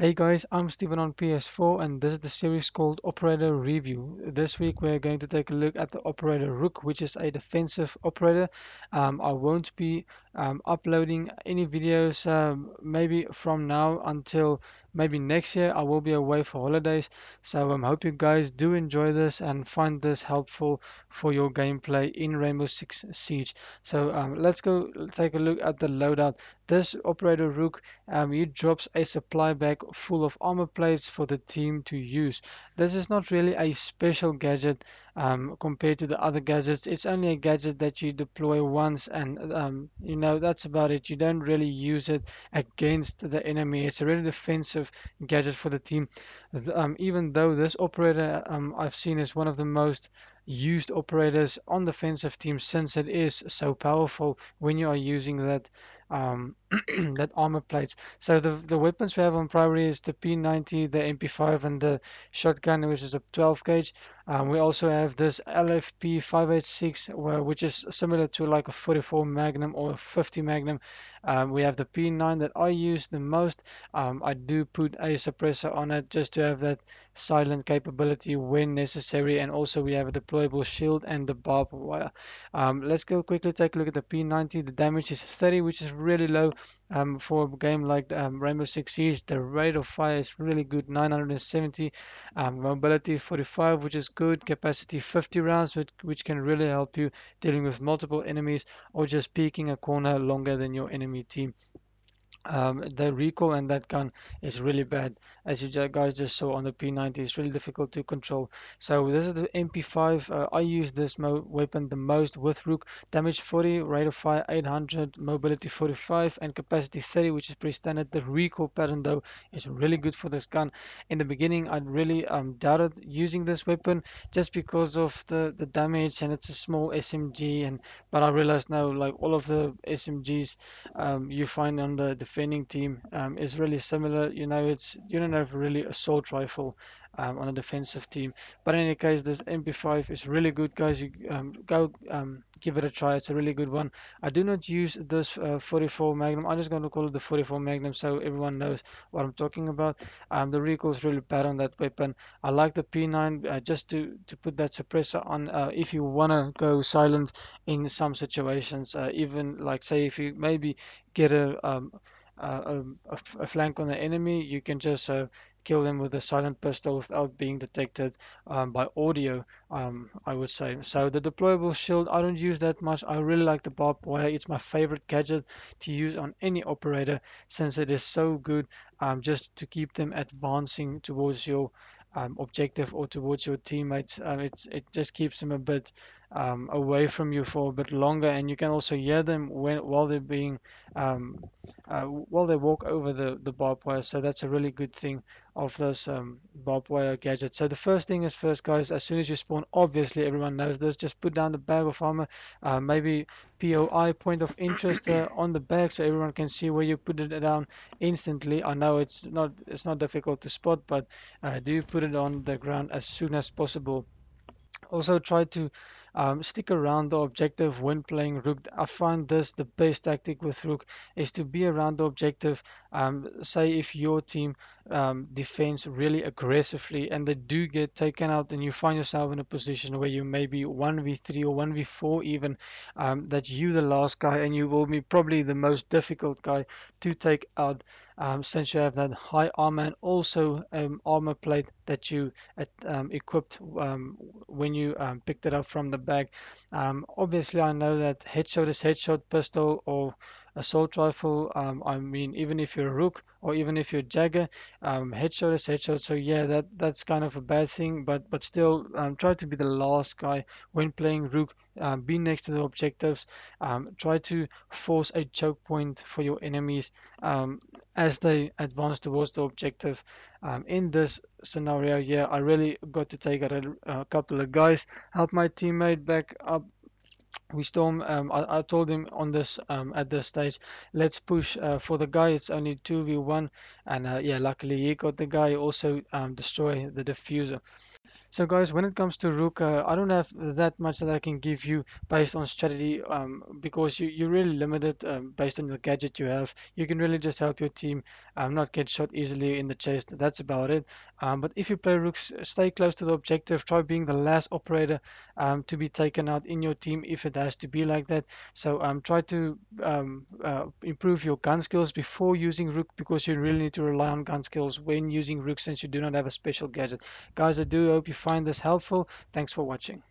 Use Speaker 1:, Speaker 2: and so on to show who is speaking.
Speaker 1: Hey guys, I'm Steven on PS4 and this is the series called Operator Review. This week we're going to take a look at the Operator Rook, which is a defensive operator. I won't be uploading any videos maybe from now until maybe next year. I will be away for holidays, so I hope you guys do enjoy this and find this helpful for your gameplay in Rainbow Six Siege. So let's go take a look at the loadout. This Operator Rook it drops a supply bag full of armor plates for the team to use. This is not really a special gadget compared to the other gadgets. It's only a gadget that you deploy once, and that's about it. You don't really use it against the enemy. It's a really defensive gadget for the team. Even though this operator I've seen is one of the most used operators on the defensive team since it is so powerful when you are using that that armor plates. So the weapons we have on primary is the P90, the MP5, and the shotgun, which is a 12 gauge. We also have this LFP 586, which is similar to like a 44 Magnum or a 50 Magnum. We have the P9 that I use the most. I do put a suppressor on it just to have that silent capability when necessary, and also we have a deployable shield and the barbed wire. Let's go quickly take a look at the P90. The damage is 30, which is really low for a game like Rainbow Six Siege. The rate of fire is really good, 970. Mobility 45, which is good. Capacity 50 rounds, which can really help you dealing with multiple enemies or just peeking a corner longer than your enemy team. The recoil and that gun is really bad, as you guys just saw on the P90. It's really difficult to control. So this is the MP5. I use this weapon the most with Rook. Damage 40, rate of fire 800, mobility 45, and capacity 30, which is pretty standard. The recoil pattern though is really good for this gun. In the beginning, I really doubted using this weapon just because of the damage, and it's a small SMG. But I realized now, like all of the SMGs you find on the defending team is really similar. You don't have really assault rifle on a defensive team. But in any case, this MP5 is really good, guys. You go give it a try. It's a really good one. I do not use this 44 Magnum. I'm just going to call it the 44 Magnum so everyone knows what I'm talking about. The recoil is really bad on that weapon. I like the P9 just to put that suppressor on if you want to go silent in some situations. Even like say if you maybe get a flank on the enemy, you can just kill them with a silent pistol without being detected by audio, I would say. So the deployable shield, I don't use that much. I really like the barbed wire. It's my favorite gadget to use on any operator since it is so good just to keep them advancing towards your objective or towards your teammates. It just keeps them a bit away from you for a bit longer, and you can also hear them while they're being while they walk over the barbed wire. So that's a really good thing of this barbed wire gadget. So the first thing is first, guys, as soon as you spawn, obviously everyone knows this, just put down the bag of armor, maybe POI, point of interest, on the bag so everyone can see where you put it down instantly. I know it's not difficult to spot, but do put it on the ground as soon as possible. Also, try to stick around the objective when playing Rook. I find this the best tactic with Rook is to be around the objective. Say if your team defends really aggressively and they do get taken out, and you find yourself in a position where you may be 1v3 or 1v4 even, that you the last guy and you will be probably the most difficult guy to take out since you have that high armor and also armor plate that you equipped when you picked it up from the bag. Obviously, I know that headshot is headshot, pistol or assault rifle. I mean, even if you're a Rook or even if you're Jagger, headshot is headshot. So yeah, that's kind of a bad thing. But still, try to be the last guy when playing Rook. Be next to the objectives. Try to force a choke point for your enemies as they advance towards the objective. In this scenario, yeah, I really got to take out a couple of guys, help my teammate back up. We storm. I told him on this at this stage, let's push for the guy. It's only 2v1, and yeah, luckily he got the guy. Also destroy the diffuser. So guys, when it comes to Rook, I don't have that much that I can give you based on strategy, because you're really limited based on the gadget you have. You can really just help your team not get shot easily in the chest. That's about it. But if you play Rooks, stay close to the objective. Try being the last operator to be taken out in your team if it has to be like that. So try to improve your gun skills before using Rook, because you really need to rely on gun skills when using Rook since you do not have a special gadget. Guys, I do hope you find this helpful. Thanks for watching.